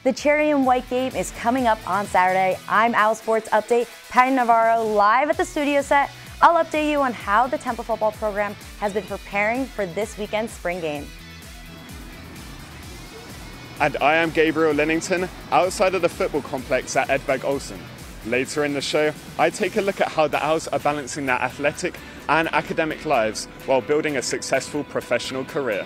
The cherry and white game is coming up on Saturday. I'm OwlSports Update, Patty Navarro, live at the studio set. I'll update you on how the Temple football program has been preparing for this weekend's spring game. And I am Gabriel Lennington, outside of the football complex at Edberg Olsen. Later in the show, I take a look at how the Owls are balancing their athletic and academic lives while building a successful professional career.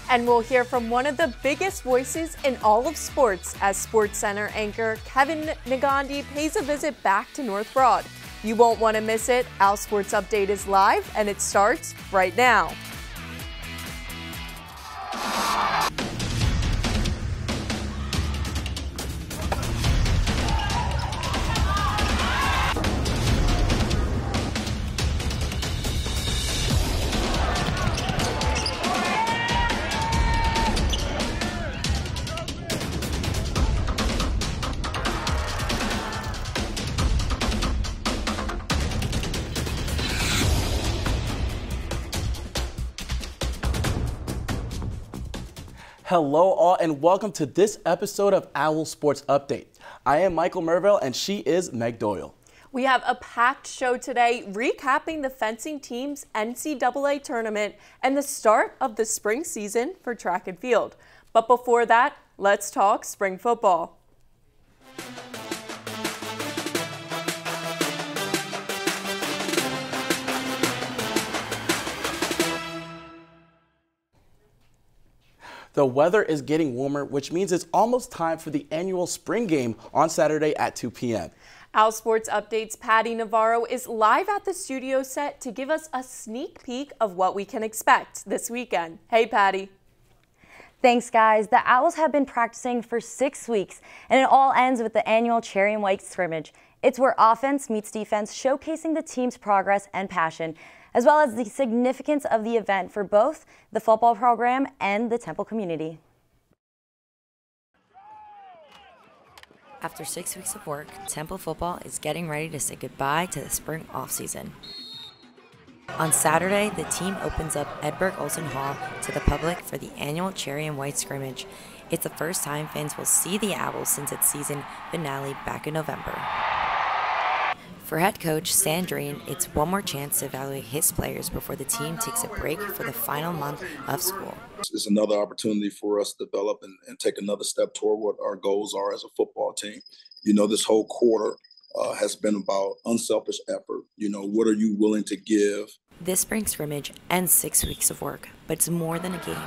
And we'll hear from one of the biggest voices in all of sports as SportsCenter anchor Kevin Negandhi pays a visit back to North Broad. You won't want to miss it. OwlSports Update is live and it starts right now. Hello all and welcome to this episode of OwlSports Update. I am Michael Mirville and she is Meg Doyle. We have a packed show today recapping the fencing team's NCAA tournament and the start of the spring season for track and field. But before that, let's talk spring football. The weather is getting warmer, which means it's almost time for the annual spring game on Saturday at 2 p.m. OwlSports Update's Patty Navarro is live at the studio set to give us a sneak peek of what we can expect this weekend. Hey, Patty. Thanks, guys. The Owls have been practicing for 6 weeks, and it all ends with the annual cherry and white scrimmage. It's where offense meets defense, showcasing the team's progress and passion, as well as the significance of the event for both the football program and the Temple community. After 6 weeks of work, Temple football is getting ready to say goodbye to the spring off-season. On Saturday, the team opens up Edberg Olsen Hall to the public for the annual cherry and white scrimmage. It's the first time fans will see the Owls since its season finale back in November. For head coach Sandrine, it's one more chance to evaluate his players before the team takes a break for the final month of school. It's another opportunity for us to develop and take another step toward what our goals are as a football team. You know, this whole quarter has been about unselfish effort. You know, what are you willing to give? This spring scrimmage ends 6 weeks of work, but it's more than a game.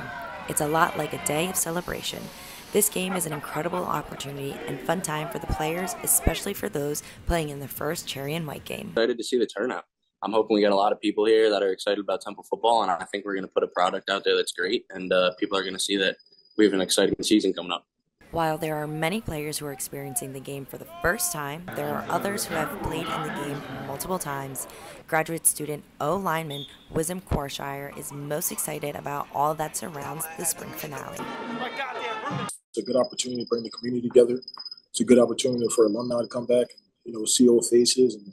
It's a lot like a day of celebration. This game is an incredible opportunity and fun time for the players, especially for those playing in their first cherry and white game. Excited to see the turnout. I'm hoping we get a lot of people here that are excited about Temple football, and I think we're going to put a product out there that's great, and people are going to see that we have an exciting season coming up. While there are many players who are experiencing the game for the first time, there are others who have played in the game multiple times. Graduate student O-lineman Wisdom Quarshire is most excited about all that surrounds the spring finale. It's a good opportunity to bring the community together. It's a good opportunity for alumni to come back, you know, see old faces and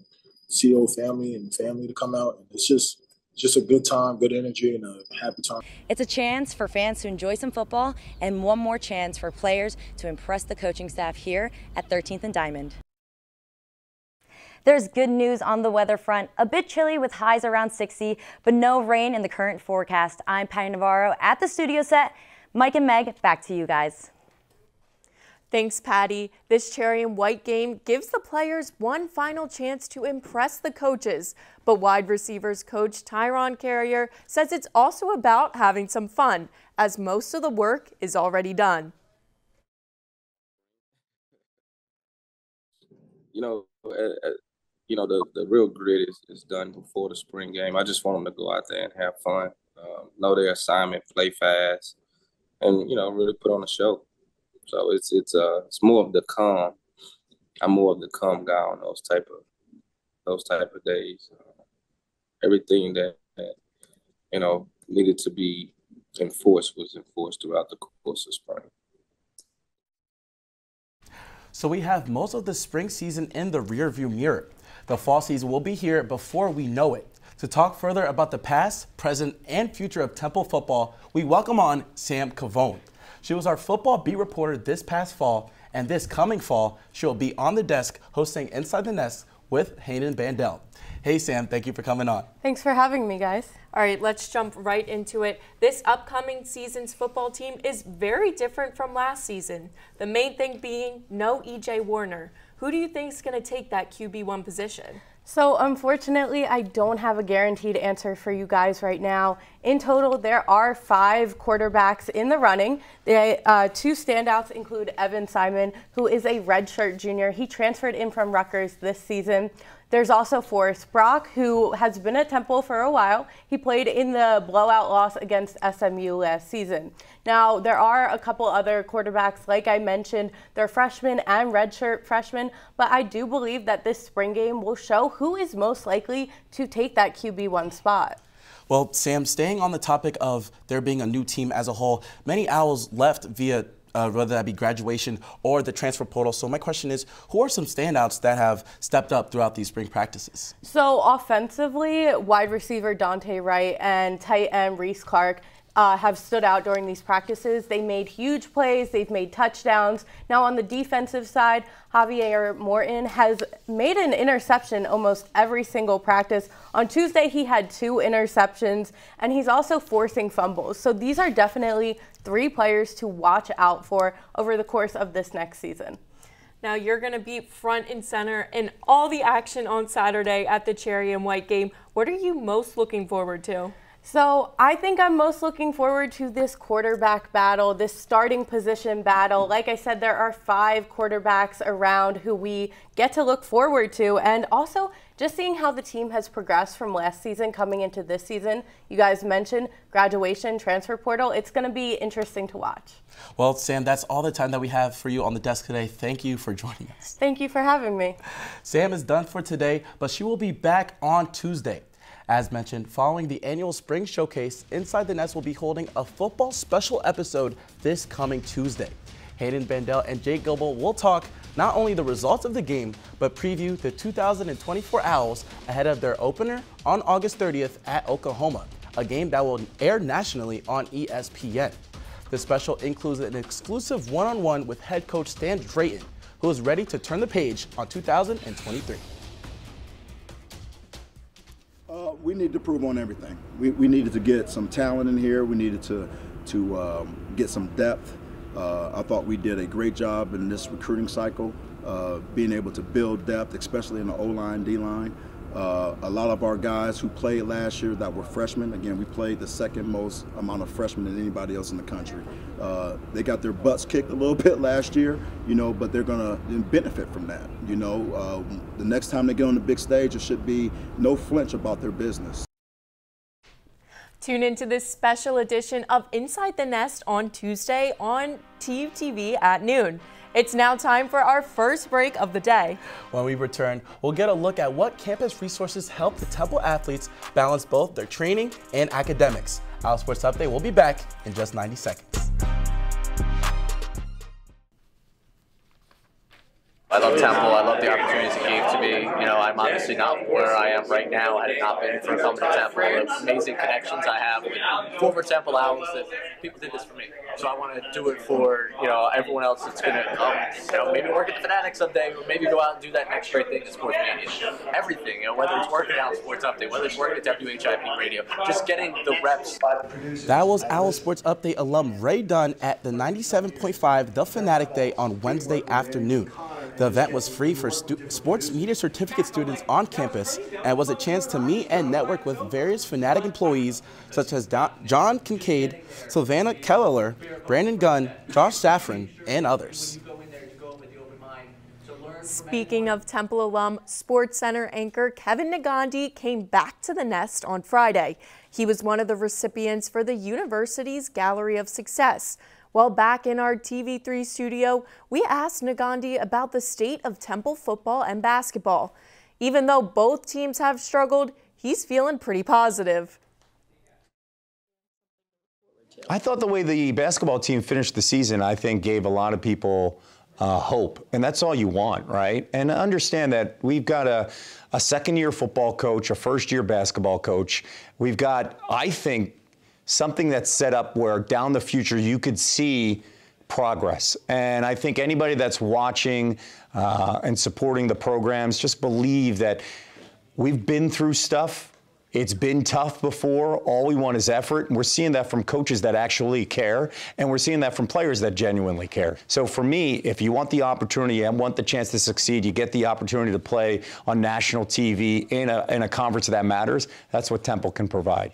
see old family and family to come out. And it's just a good time, good energy, and a happy time. It's a chance for fans to enjoy some football and one more chance for players to impress the coaching staff here at 13th and Diamond. There's good news on the weather front. A bit chilly with highs around 60, but no rain in the current forecast. I'm Patty Navarro at the studio set. Mike and Meg, back to you guys. Thanks, Patty. This cherry and white game gives the players one final chance to impress the coaches. But wide receivers coach Tyron Carrier says it's also about having some fun, as most of the work is already done. The real grit is done before the spring game. I just want them to go out there and have fun, know their assignment, play fast, and really put on a show. So it's more of the calm. I'm more of the calm guy on those type of days. Everything that needed to be enforced was enforced throughout the course of spring. So we have most of the spring season in the rearview mirror. The fall season will be here before we know it. To talk further about the past, present, and future of Temple football, we welcome on Sam Covone. She was our football beat reporter this past fall, and this coming fall, she'll be on the desk hosting Inside the Nest with Hayden Bandel. Hey, Sam, thank you for coming on. Thanks for having me, guys. All right, let's jump right into it. This upcoming season's football team is very different from last season. The main thing being no E.J. Warner. Who do you think is going to take that QB1 position? So unfortunately, I don't have a guaranteed answer for you guys right now. In total, there are 5 quarterbacks in the running. The 2 standouts include Evan Simon, who is a redshirt junior. He transferred in from Rutgers this season. There's also Forrest Brock, who has been at Temple for a while. He played in the blowout loss against SMU last season. Now, there are a couple other quarterbacks, like I mentioned, they're freshmen and redshirt freshmen, but I do believe that this spring game will show who is most likely to take that QB1 spot. Well, Sam, staying on the topic of there being a new team as a whole, many Owls left via whether that be graduation or the transfer portal. So my question is, who are some standouts that have stepped up throughout these spring practices? So offensively, wide receiver Dante Wright and tight end Reese Clark have stood out during these practices. They made huge plays. They've made touchdowns. Now on the defensive side, Javier Morton has made an interception almost every single practice. On Tuesday, he had 2 interceptions, and he's also forcing fumbles. So these are definitely 3 players to watch out for over the course of this next season. Now you're going to be front and center in all the action on Saturday at the Cherry and White game. What are you most looking forward to? So I think I'm most looking forward to this quarterback battle, this starting position battle. Like I said, there are 5 quarterbacks around who we get to look forward to, and also just seeing how the team has progressed from last season coming into this season. You guys mentioned graduation, transfer portal. It's going to be interesting to watch. Well, Sam, that's all the time that we have for you on the desk today. Thank you for joining us. Thank you for having me. Sam is done for today, but she will be back on Tuesday. As mentioned, following the annual Spring Showcase, Inside the Nest will be holding a football special episode this coming Tuesday. Hayden Bandel and Jake Goebel will talk not only the results of the game, but preview the 2024 Owls ahead of their opener on August 30th at Oklahoma, a game that will air nationally on ESPN. The special includes an exclusive one-on-one with head coach Stan Drayton, who is ready to turn the page on 2023. We need to improve on everything. We needed to get some talent in here. We needed to get some depth. I thought we did a great job in this recruiting cycle, being able to build depth, especially in the O-line, D-line. A lot of our guys who played last year that were freshmen, again, we played the second most amount of freshmen than anybody else in the country. They got their butts kicked a little bit last year, but they're going to benefit from that. The next time they get on the big stage, it should be no flinch about their business. Tune into this special edition of Inside the Nest on Tuesday on TUTV at noon. It's now time for our first break of the day. When we return, we'll get a look at what campus resources help the Temple athletes balance both their training and academics. OwlSports Update will be back in just 90 seconds. I love Temple. I love the opportunities it gave to me. I'm obviously not where I am right now had it not been for coming to Temple. The amazing connections I have with former Temple Owls that people did this for me. So I want to do it for, everyone else that's going to come, maybe work at the Fanatics someday, or maybe go out and do that next great thing in sports media. Everything, whether it's working at OwlSports Update, whether it's working at WHIP Radio, just getting the reps. That was OwlSports Update alum Ray Dunn at the 97.5 The Fanatic Day on Wednesday afternoon. The event was free for sports media certificate students on campus and was a chance to meet and network with various Fanatic employees such as John Kincaid, Savannah Kelleher, Brandon Gunn, Josh Safran, and others. Speaking of Temple alum, SportsCenter anchor Kevin Negandhi came back to the Nest on Friday. He was one of the recipients for the university's Gallery of Success. While back in our TV3 studio, we asked Negandhi about the state of Temple football and basketball. Even though both teams have struggled, he's feeling pretty positive. I thought the way the basketball team finished the season, I think, gave a lot of people hope. And that's all you want, right? And understand that we've got a second-year football coach, a first-year basketball coach. We've got, I think, something that's set up where down the future you could see progress. And I think anybody that's watching and supporting the programs, just believe that we've been through stuff. It's been tough before. All we want is effort. And we're seeing that from coaches that actually care. And we're seeing that from players that genuinely care. So for me, if you want the opportunity and want the chance to succeed, you get the opportunity to play on national TV in a conference that matters. That's what Temple can provide.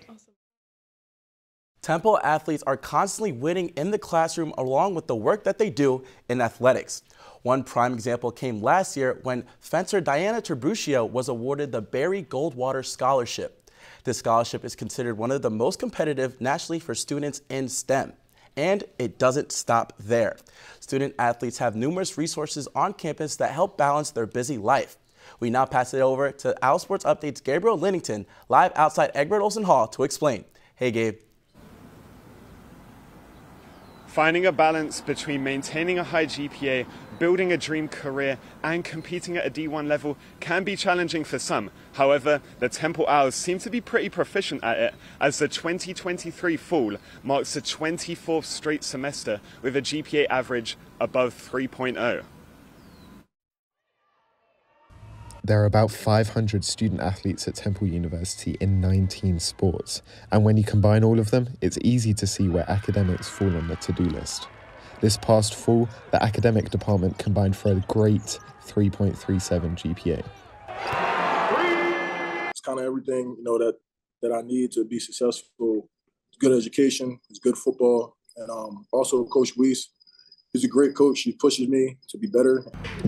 Temple athletes are constantly winning in the classroom along with the work that they do in athletics. One prime example came last year when fencer Diana Terbuccio was awarded the Barry Goldwater Scholarship. This scholarship is considered one of the most competitive nationally for students in STEM. And it doesn't stop there. Student athletes have numerous resources on campus that help balance their busy life. We now pass it over to OwlSports Update's Gabriel Linnington, live outside Egbert Olson Hall, to explain. Hey, Gabe. Finding a balance between maintaining a high GPA, building a dream career, and competing at a D1 level can be challenging for some. However, the Temple Owls seem to be pretty proficient at it, as the 2023 fall marks the 24th straight semester with a GPA average above 3.0. There are about 500 student athletes at Temple University in 19 sports, and when you combine all of them, it's easy to see where academics fall on the to-do list. This past fall, the academic department combined for a great 3.37 GPA. It's kind of everything, that I need to be successful. It's good education, it's good football, and also Coach Weiss. He's a great coach. He pushes me to be better.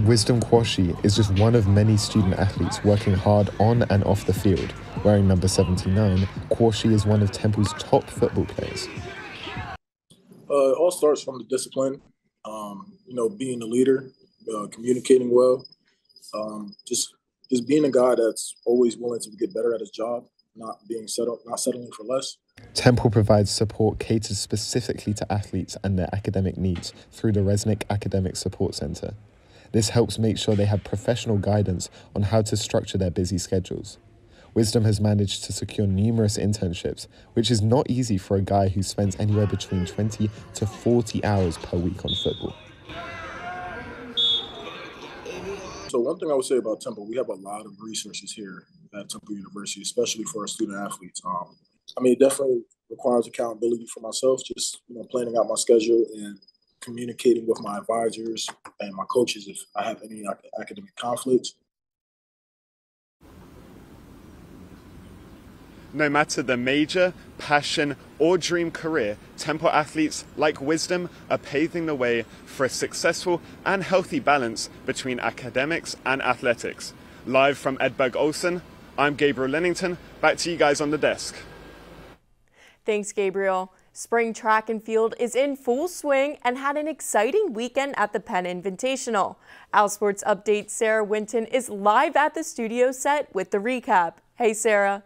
Wisdom Kwashi is just one of many student athletes working hard on and off the field. Wearing number 79, Kwashi is one of Temple's top football players. It all starts from the discipline, being a leader, communicating well, just being a guy that's always willing to get better at his job, not settling for less. Temple provides support catered specifically to athletes and their academic needs through the Resnick Academic Support Center. This helps make sure they have professional guidance on how to structure their busy schedules. Wisdom has managed to secure numerous internships, which is not easy for a guy who spends anywhere between 20 to 40 hours per week on football. So one thing I would say about Temple, we have a lot of resources here at Temple University, especially for our student athletes. It definitely requires accountability for myself, just planning out my schedule and communicating with my advisors and my coaches if I have any academic conflicts. No matter the major, passion, or dream career, Temple athletes like Wisdom are paving the way for a successful and healthy balance between academics and athletics. Live from Egbert Olson, I'm Gabriel Linnington. Back to you guys on the desk. Thanks, Gabriel. Spring track and field is in full swing and had an exciting weekend at the Penn Invitational. OwlSports Update Sarah Winton is live at the studio set with the recap. Hey, Sarah.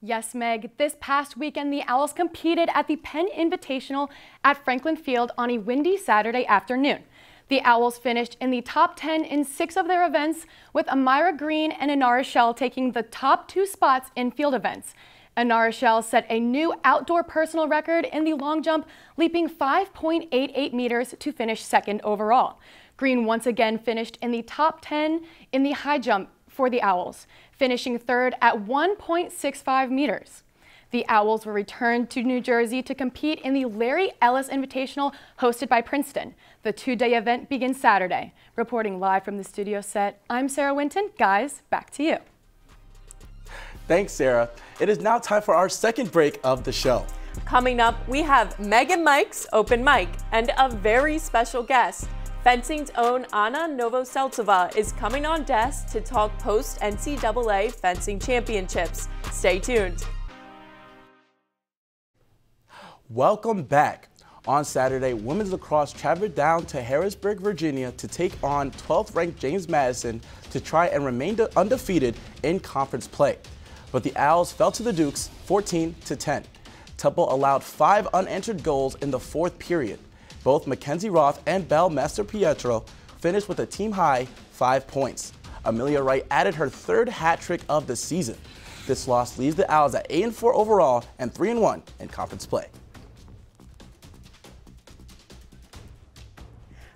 Yes, Meg. This past weekend, the Owls competed at the Penn Invitational at Franklin Field on a windy Saturday afternoon. The Owls finished in the top 10 in 6 of their events, with Amira Green and Inara Shell taking the top 2 spots in field events. Inara Shell set a new outdoor personal record in the long jump, leaping 5.88 meters to finish second overall. Green once again finished in the top 10 in the high jump for the Owls, finishing third at 1.65 meters. The Owls will return to New Jersey to compete in the Larry Ellis Invitational hosted by Princeton. The 2-day event begins Saturday. Reporting live from the studio set, I'm Sarah Winton. Guys, back to you. Thanks, Sarah. It is now time for our second break of the show. Coming up, we have Meg and Mike's Open Mic and a very special guest. Fencing's own Anna Novoseltsova is coming on desk to talk post-NCAA fencing championships. Stay tuned. Welcome back. On Saturday, women's lacrosse traveled down to Harrisburg, Virginia to take on 12th-ranked James Madison to try and remain undefeated in conference play. But the Owls fell to the Dukes 14-10. Temple allowed 5 unanswered goals in the 4th period. Both Mackenzie Roth and Belle Master-Pietro finished with a team-high 5 points. Amelia Wright added her 3rd hat trick of the season. This loss leaves the Owls at 8-4 overall and 3-1 in conference play.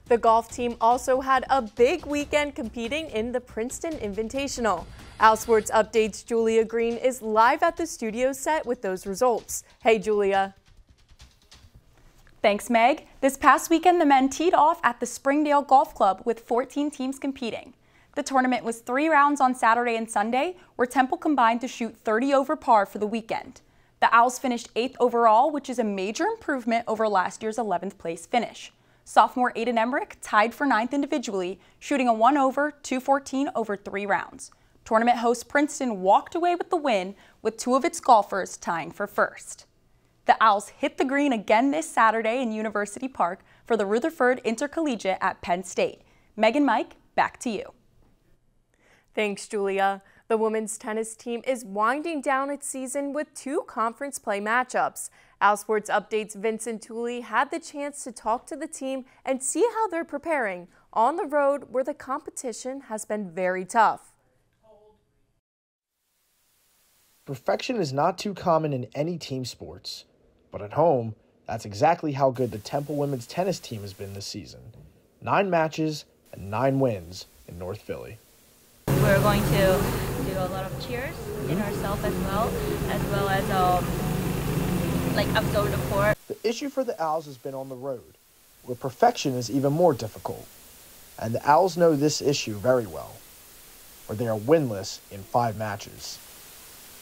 The golf team also had a big weekend competing in the Princeton Invitational. OwlSports Updates' Julia Green is live at the studio set with those results. Hey, Julia. Thanks, Meg. This past weekend, the men teed off at the Springdale Golf Club with 14 teams competing. The tournament was 3 rounds on Saturday and Sunday, where Temple combined to shoot 30 over par for the weekend. The Owls finished 8th overall, which is a major improvement over last year's 11th place finish. Sophomore Aiden Emmerich tied for 9th individually, shooting a 1-over, 214 over 3 rounds. Tournament host Princeton walked away with the win, with 2 of its golfers tying for first. The Owls hit the green again this Saturday in University Park for the Rutherford Intercollegiate at Penn State. Meg and Mike, back to you. Thanks, Julia. The women's tennis team is winding down its season with 2 conference play matchups. OwlSports Updates' Vincent Tooley had the chance to talk to the team and see how they're preparing on the road where the competition has been very tough. Perfection is not too common in any team sports, but at home, that's exactly how good the Temple women's tennis team has been this season. 9 matches and 9 wins in North Philly. We're going to do a lot of cheers in ourselves as well as absorb the court. The issue for the Owls has been on the road, where perfection is even more difficult. And the Owls know this issue very well, where they are winless in 5 matches.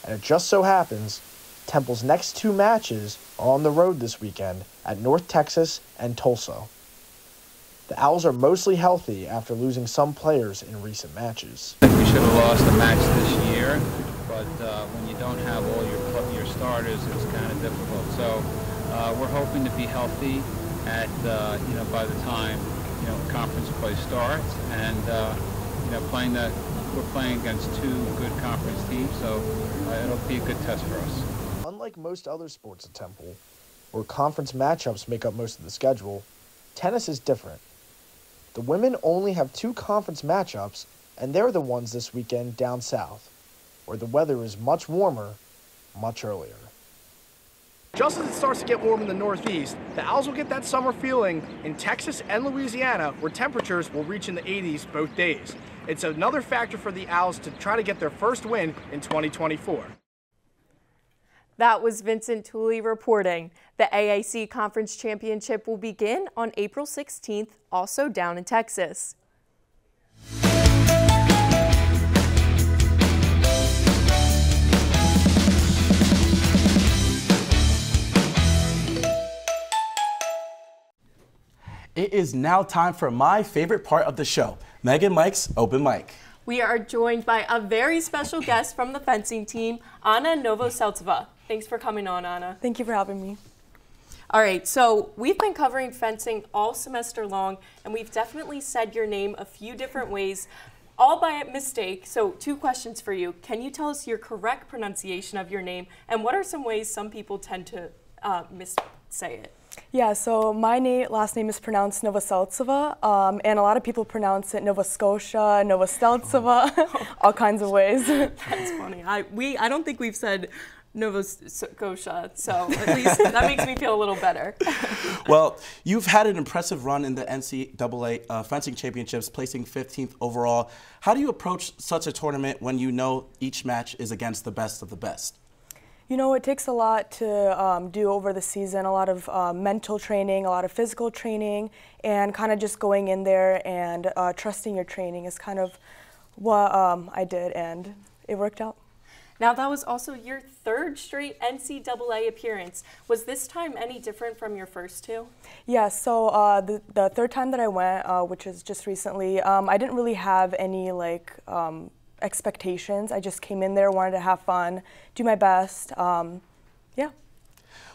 And it just so happens, Temple's next 2 matches are on the road this weekend at North Texas and Tulsa. The Owls are mostly healthy after losing some players in recent matches. I think we should have lost a match this year, but when you don't have all your starters, it's kind of difficult. So we're hoping to be healthy at by the time conference play starts, and we're playing against 2 good conference teams, so it'll be a good test for us. Unlike most other sports at Temple, where conference matchups make up most of the schedule, tennis is different. The women only have 2 conference matchups, and they're the ones this weekend down south, where the weather is much warmer, much earlier. Just as it starts to get warm in the Northeast, the Owls will get that summer feeling in Texas and Louisiana, where temperatures will reach in the 80s both days. It's another factor for the Owls to try to get their first win in 2024. That was Vincent Tooley reporting. The AAC Conference Championship will begin on April 16th, also down in Texas. It is now time for my favorite part of the show, Meg and Mike's Open Mic. We are joined by a very special guest from the fencing team, Anna Novoseltsova. Thanks for coming on, Anna. Thank you for having me. All right, so we've been covering fencing all semester long, and we've definitely said your name a few different ways, all by mistake. So 2 questions for you. Can you tell us your correct pronunciation of your name, and what are some ways some people tend to missay it? Yeah, so my last name is pronounced Novoseltsova, and a lot of people pronounce it Nova Scotia, Novosteltsova, all kinds of ways. That's funny. I don't think we've said Nova Scotia, so at least that makes me feel a little better. Well, you've had an impressive run in the NCAA fencing championships, placing 15th overall. How do you approach such a tournament when you know each match is against the best of the best? You know, it takes a lot to do over the season, a lot of mental training, a lot of physical training, and kind of just going in there and trusting your training is kind of what I did, and it worked out. Now, that was also your 3rd straight NCAA appearance. Was this time any different from your first 2? Yeah, so the 3rd time that I went, which is just recently, I didn't really have any expectations. I just came in there, wanted to have fun, do my best. Yeah.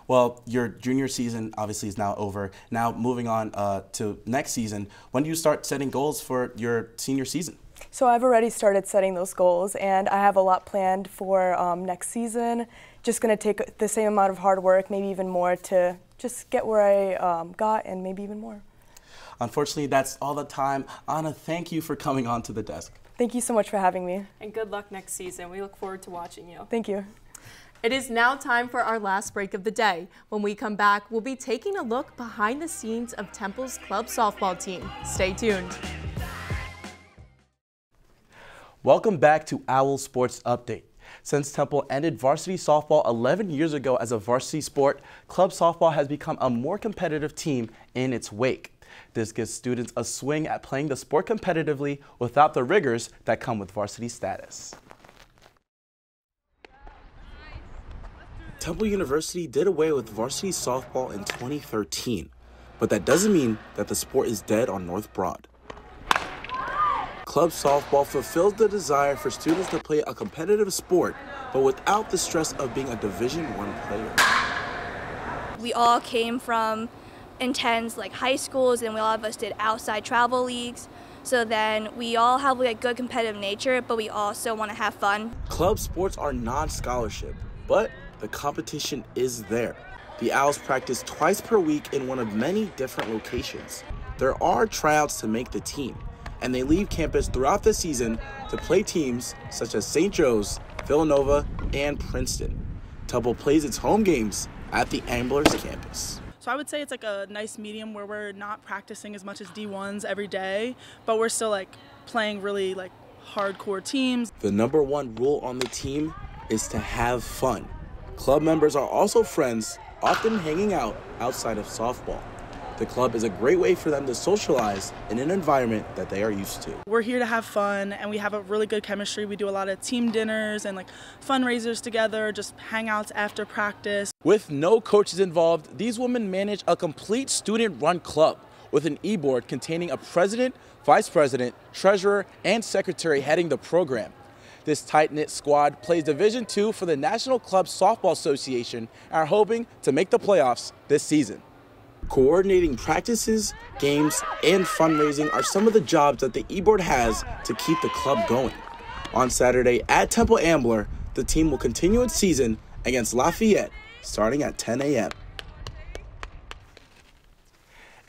Well, your junior season obviously is now over. Now moving on to next season, when do you start setting goals for your senior season? So I've already started setting those goals, and I have a lot planned for next season. Just going to take the same amount of hard work, maybe even more, to just get where I got, and maybe even more. Unfortunately, that's all the time. Anna, thank you for coming on to the desk. Thank you so much for having me. And good luck next season. We look forward to watching you. Thank you. It is now time for our last break of the day. When we come back, we'll be taking a look behind the scenes of Temple's club softball team. Stay tuned. Welcome back to Owl Sports Update. Since Temple ended varsity softball 11 years ago as a varsity sport, club softball has become a more competitive team in its wake. This gives students a swing at playing the sport competitively without the rigors that come with varsity status. Temple University did away with varsity softball in 2013, but that doesn't mean that the sport is dead on North Broad. Club softball fulfills the desire for students to play a competitive sport, but without the stress of being a Division I player. We all came from intense high schools, and a lot of us did outside travel leagues. So then we all have a good competitive nature, but we also want to have fun. Club sports are non-scholarship, but the competition is there. The Owls practice twice per week in one of many different locations. There are tryouts to make the team, and they leave campus throughout the season to play teams such as St. Joe's, Villanova, and Princeton. Temple plays its home games at the Amblers campus. So I would say it's a nice medium where we're not practicing as much as D1s every day, but we're still playing really hardcore teams. The #1 rule on the team is to have fun. Club members are also friends, often hanging out outside of softball. The club is a great way for them to socialize in an environment that they are used to. We're here to have fun, and we have a really good chemistry. We do a lot of team dinners and fundraisers together, just hangouts after practice. With no coaches involved, these women manage a complete student-run club with an e-board containing a president, vice president, treasurer, and secretary heading the program. This tight-knit squad plays Division II for the National Club Softball Association and are hoping to make the playoffs this season. Coordinating practices, games, and fundraising are some of the jobs that the e-board has to keep the club going. On Saturday at Temple Ambler, the team will continue its season against Lafayette starting at 10 a.m.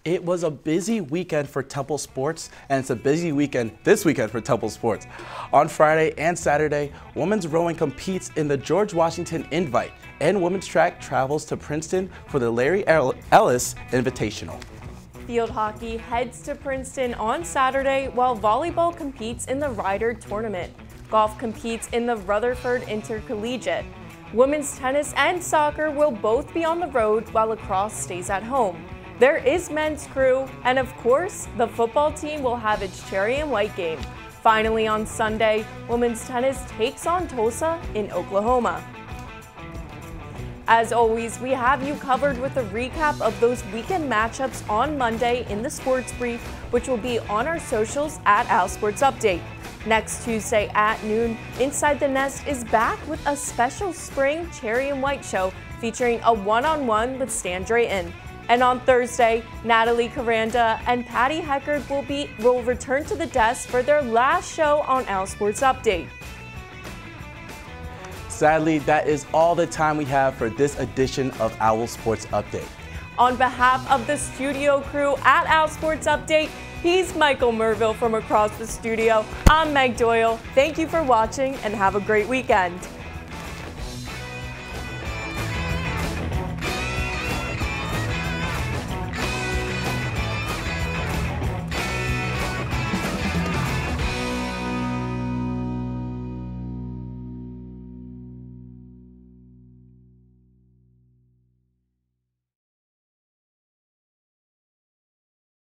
It was a busy weekend for Temple sports, and it's a busy weekend this weekend for Temple sports. On Friday and Saturday, women's rowing competes in the George Washington Invite, and women's track travels to Princeton for the Larry Ellis Invitational. Field hockey heads to Princeton on Saturday, while volleyball competes in the Ryder Tournament. Golf competes in the Rutherford Intercollegiate. Women's tennis and soccer will both be on the road, while lacrosse stays at home. There is men's crew, and of course, the football team will have its cherry and white game. Finally on Sunday, women's tennis takes on Tulsa in Oklahoma. As always, we have you covered with a recap of those weekend matchups on Monday in the Sports Brief, which will be on our socials at OwlSports Update. Next Tuesday at noon, Inside the Nest is back with a special spring cherry and white show featuring a one-on-one with Stan Drayton. And on Thursday, Natalie Caranda and Patty Heckard will return to the desk for their last show on OwlSports Update. Sadly, that is all the time we have for this edition of Owl Sports Update. On behalf of the studio crew at OwlSports Update, he's Michael Mirville from across the studio. I'm Meg Doyle. Thank you for watching and have a great weekend.